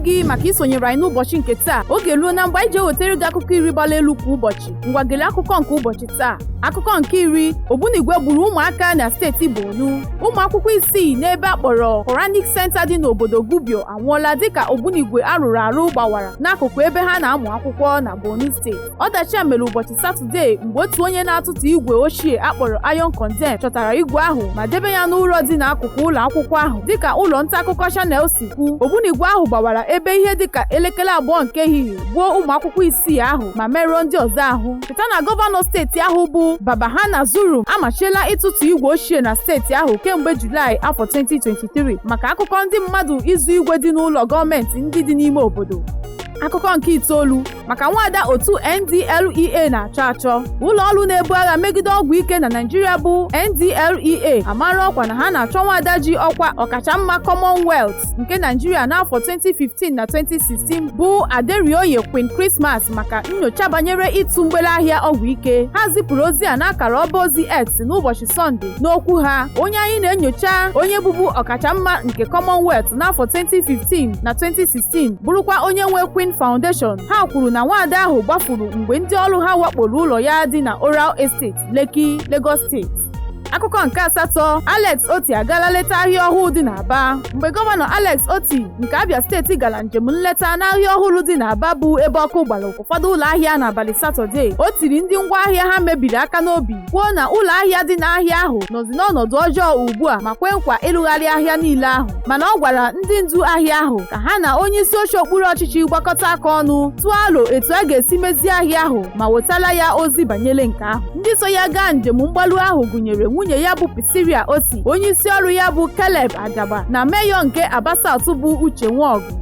gị maka isonyere anyị n'ụbọchị nke taa. Oge ruo na mgbe anyị ji ewetara gị akụkọ iri gbara elu kwa ụbọchị. Ngwa gele akụkọ nke ụbọchị taa. Akụkọ nke iri, Ogbunigwe gburu ụmụaka na steeti Borno. Ụmụ akwụkwọ isii n'ebe akpọrọ Quranic Center dị n'obodo Gubio anwụọla dịka Ogbunigwe arụrụ arụ gbawara n'akụkụ ebe ha na-amụ akwụkwọ na Borno steeti. Ọdachi a mere ụbọchị Satọde mgbe otu onye na-atụtụ igwe ochie akpọrọ Iron Condem chọtara igwe ahụ ma debe ya n'ụlọ dị n'akụkụ ụlọ akwụkwọ ahụ dịka ụlọ nta akụkọ Channel si kwu. Ogbunigwe ahụ gbawara ebe ihe dịka elekere 2 nke ehihie gbuo ụmụ akwụkwọ isii ahụ ma merụọ ndị ọzọ ahụ. Cheta na gọvanọ steeti ahụ bụ Babahana Zulum amachiela ịtụtụ igwe ochie na steeti ahụ kemgbe Julaị afọ 2023 maka akụkọ ndị mmadụ izu igwe dị n'ụlọ gọọmenti ndị dị n'ime obodo. Akụkọ nke itoolu, maka nwaada otu NDLEA na-achọ achọ. Ụlọ ọrụ na-ebu agha megide ọgwụ ike na Naịjirịa bụ NDLEA amara ọkwa na ha na-achọ nwaada ji ọkwa ọkachamma Commonwealth nke Naịjirịa n'afọ 2015 na 2016 bụ Aderioye Queen Christmas maka nnyocha banyere ịtụ mgbere ahịa ọgwụ ike. Ha zipụrụ ozi a n'akara ọba ozi X n'ụbọchị Sọnde. N'okwu ha, onye anyị na-enyocha onye bụbu ọkachamma nke Commonwealth n'afọ 2015 na 2016 bụrụkwa onye nwe Queen Foundation. Ha kwuru na nwaada ahụ gbafuru mgbe ndị ọrụ ha wakporo ụlọ ya dị na Oral Estate, Lekki, Lagos State. Akụkọ nke asatọ, Alex Oti agala leta ahịa ọhụụ dị n'Aba. Mgbe gọvanọ Alex Oti nke Abia steeti gara njem nleta n'ahịa ọhụrụ dị n'Aba bụ ebe ọkụ gbara ụfọdụ ụlọ ahịa n'abalị Satọde, o tiri ndị ngwa ahịa ha mebiri aka n'obi kwuo na ụlọ ahịa dị n'ahịa ahụ nọzi n'ọnọdụ ọjọọ ugbu a ma kwe nkwa ịrụgharị ahịa niile ahụ. Mana ọ gwara ndị ndu ahịa ahụ ka ha na onye isi oche okpuru ọchịchị gbakọta aka ọnụ tụọ alo etu a ga-esi mezie ahịa ahụ ma wetara ya ozi banyere nke ahụ. Ndị so ya gaa njem mgbalu ahụ gụnyere nwunye ya bụ Prairie Oti, onye isi ọrụ ya bụ Caleb Adaba na meyọ nke Aba South bụ Uche Nwaọgụ.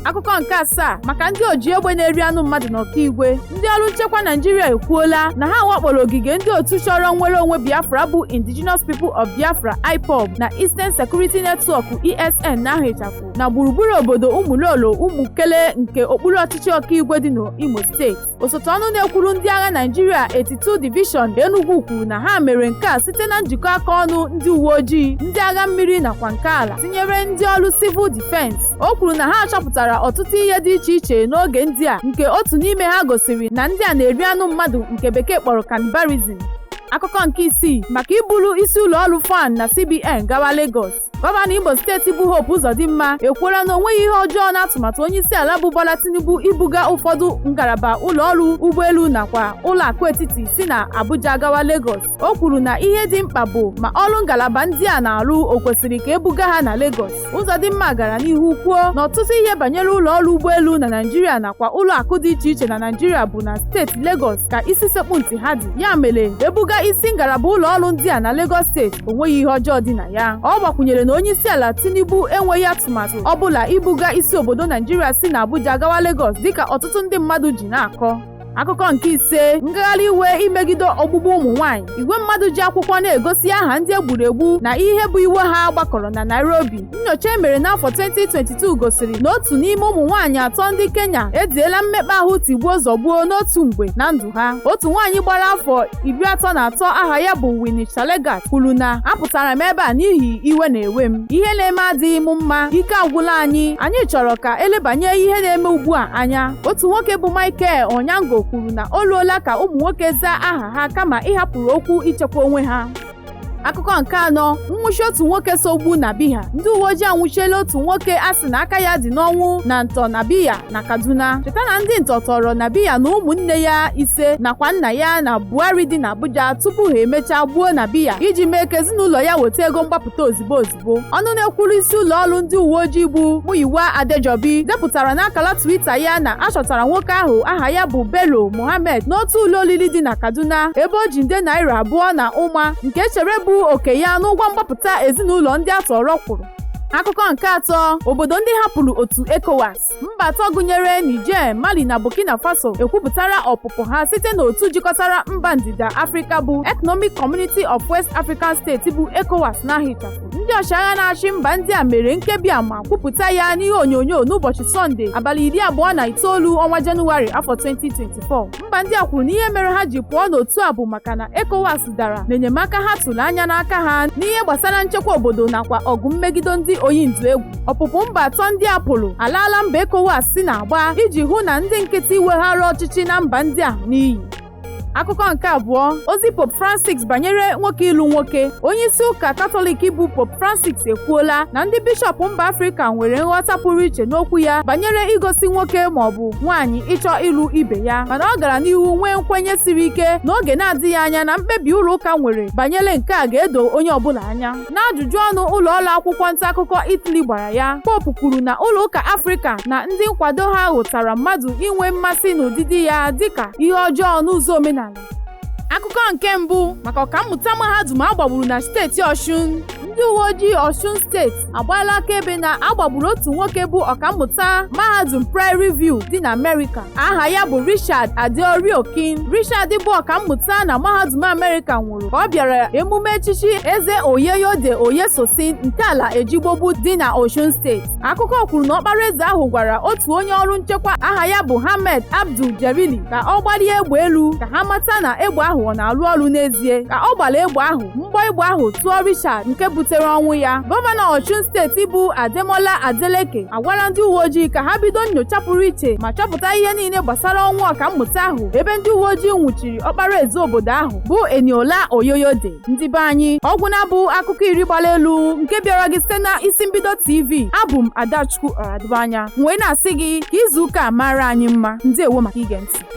Akụkọ nke asaa, maka ndị oji egbe na-eri anụ mmadụ n'Ọkigwe. Ndị ọrụ nchekwa Naịjirịa ekwuola na ha wakporo ogige ndị otu chọrọ nnwere onwe Biafra bụ Indigenous People of Biafra IPOB na Eastern Security Network ESN na ahịchapụ na gburugburu obodo Ụmụlolo Ụmụkele nke okpuru ọchịchị Ọkigwe dị n'Imo steeti. Osote ọnụ na-ekwuru ndị agha Naịjirịa 82 Division Enugu kwuru na ha mere nke a site na njikọ aka ọnụ ndị uwe ojii, ndị agha mmiri nakwa nke ala tinyere ndị ọrụ Civil Defense. O kwuru na ha chọpụtara ọtụtụ ihe dị iche iche n'oge ndị a nke otu n'ime ha gosiri na ndị a na-eri anụ mmadụ nke bekee kpọrọ cannibalism. Akụkọ nke isii, maka iburu isi ụlọ ọrụ FAN na CBN gawa Lagos. Gọvanọ Imo steeti bụ Hope Uzodimma ekwuola na onweghị ihe ọjọọ n'atụmatụ onye isi ala bụ Bola Tinubu ibuga ụfọdụ ngalaba ụlọ ọrụ ụgbọelu nakwa ụlọ akụ etiti si na Abuja gawa Lagos. O kwuru na ihe dị mkpa bụ ma ọrụ ngalaba ndị a na-arụ o kwesịrị ka ebuga ha na Lagos. Uzodimma gara n'ihu kwuo na ọtụtụ ihe banyere ụlọ ọrụ ụgbọelu na Naịjirịa nakwa ụlọ akụ dị iche iche na Naịjirịa bụ na steeti Lagos ka isi sekpu ntị ha dị. Ya mere ebuga isi ngalaba ụlọ ọrụ ndị a na Lagos steeti onweghị ihe ọjọọ dị na ya. Ọ gbakwunyere na onye isi ala Tinubu enweghị atụmatụ ọbụla ibuga isi obodo Naịjirịa si na Abuja gawa Lagos dịka ọtụtụ ndị mmadụ ji na-akọ. Akụkọ nke ise, ngagharị iwe imegide ogbugbu ụmụ nwaanyị. Igwe mmadụ ji akwụkwọ na-egosi aha ndị egburegbu na ihe bụ iwe ha gbakọrọ na Nairobi. Nnyocha emere n'afọ 2022 gosiri na otu n'ime ụmụ nwaanyị 3 ndị Kenya ediela mmekpa ahụ tigbuo zọgbuo n'otu mgbe na ndụ ha. Otu nwaanyị gbara afọ 33 aha ya bụ Winnie Chalegat kwuru na apụtara m ebe a n'ihi iwe na-ewe m, ihe na-eme adịghị m mma, ike agwụla anyị chọrọ ka elebanye ihe na-eme ugbu a anya. Otu nwoke bụ Michael Onyango kwuru na o ruola ka ụmụ nwoke zaa aha ha kama ịhapụrụ okwu ichekwa onwe ha. Akụkọ nke anọ, nwụchi otu nwoke sogbu na Biha. Ndị uwe ojii anwụchiela otu nwoke a sị na aka ya dị n'ọnwụ na ntọ na Biha na Kaduna. Cheta na ndị ntọ tọrọ na Biha na ụmụnne ya 5 nakwa nna ya na Buhari dị na Abuja tupu ha emechaa gbuo na Biha iji mee ka ezinụlọ ya weta ego mgbapụta ozigbo. Ọnụ na-ekwuru isi ụlọ ọrụ ndị uwe ojii bụ Muyiwa Adejobi depụtara n'akara Twitter ya na achọtara nwoke ahụ aha ya bụ Bello Mohammed n'otu ụlọ olili dị na Kaduna ebe o ji nde naira 2 na ụma nke echere bụ oke ya n'ụgwọ mgbapụta ezinụlọ ndị atọrọ kwụrụ. Akụkọ nke atọ, obodo ndị hapụrụ otu ECOWAS. Mba atọ gụnyere Niger, Mali na Burkina Faso ekwupụtara ọpụpụ ha site n'otu jikọtara mba ndịda Afrịka bụ Economic Community of West African States bụ ECOWAS na-ahịchapụ. Ndị ọchịagha na-achị mba ndị a mere nkebi ama kwupụta ya n'ihe onyonyo n'ụbọchị Sọnde abalị 29 ọnwa Jenụwarị afọ 2024. Mba ndị a kwuru na ihe mere ha ji pụọ n'otu a bụ maka na ECOWAS dara n'enyemaka ha tụrụ anya n'aka ha n'ihe gbasara nchekwa obodo nakwa ọgụ mmegide ndị na-atụzi oyi ndụ egwu. Ọpụpụ mba atọ ndị a pụrụ alaala mba ECOWAS na-agba iji hụ na ndị nkịtị weghara ọchịchị na mba ndị a n'iyi. Akụkọ nke abụọ, ozi Pope Francis banyere nwoke ịlụ nwoke. Onye isi ụka Katọlik bụ Pope Francis ekwuola na ndị bishọp mba Afrịka nwere nghọta pụrụ iche n'okwu ya banyere igosi nwoke ma ọ bụ nwaanyị ịchọ ịlụ ibe ya, mana ọ gara n'ihu nwee nkwenye siri ike n'oge na-adịghị anya na mkpebi ụlọ ụka nwere banyere nke a ga-edo onye ọbụla anya. N'ajụjụ ọnụ ụlọ ọrụ akwụkwọ nta akụkọ Italy gbara ya, Pope kwuru na ụlọ ụka Afrịka na ndị nkwado ha hụtara mmadụ inwe mmasị n'ụdịdị ya dịka ihe ọjọọ n'ụzọ omenala. Akụkọ nke mbụ, maka ọkammụta mahadum agbagburu na steeti Osun. Ndị uwe ojii Osun steeti agbaala akaebe na agbagburu otu nwoke bụ ọkammụta mahadum Prairie dị na Amerịka. Aha ya bụ Richard Adeoriokin. Richard bụ ọkammụta na mahadum Amerịka nwụrụ ka ọ bịara emume echichi eze Oyeyode Oyesosin nke ala Ejigbobu dị na Osun steeti. Akụkọ kwuru na ọkpara eze ahụ gwara otu onye ọrụ nchekwa aha ya bụ Hamed Abdul Jerili ka ọ gbalie egbe elu ka ha mata na egbe ahụ ọ na-arụ ọrụ n'ezie. Ka ọ gbara egbe ahụ, mgbọ egbe ahụ tụọ Richard nke butere ọnwụ ya. Gọvanọ Osun steeti bụ Ademola Adeleke agwala ndị uwe ojii ka ha bido nnyocha pụrụ iche ma chọpụta ihe niile gbasara ọnwụ ọkammụta ahụ, ebe ndị uwe ojii nwụchiri ọkpara eze obodo ahụ bụ Eniola Oyoyode. Ndị be anyị, ọgwụ na-abụ akụkọ iri gbara elu nke bịara gị site na Isi Mbido TV. Abụ m Adachukwu Ọradụbanya wee na-asị gị ka izu ụka mara anyị mma. Ndewo maka ige ntị.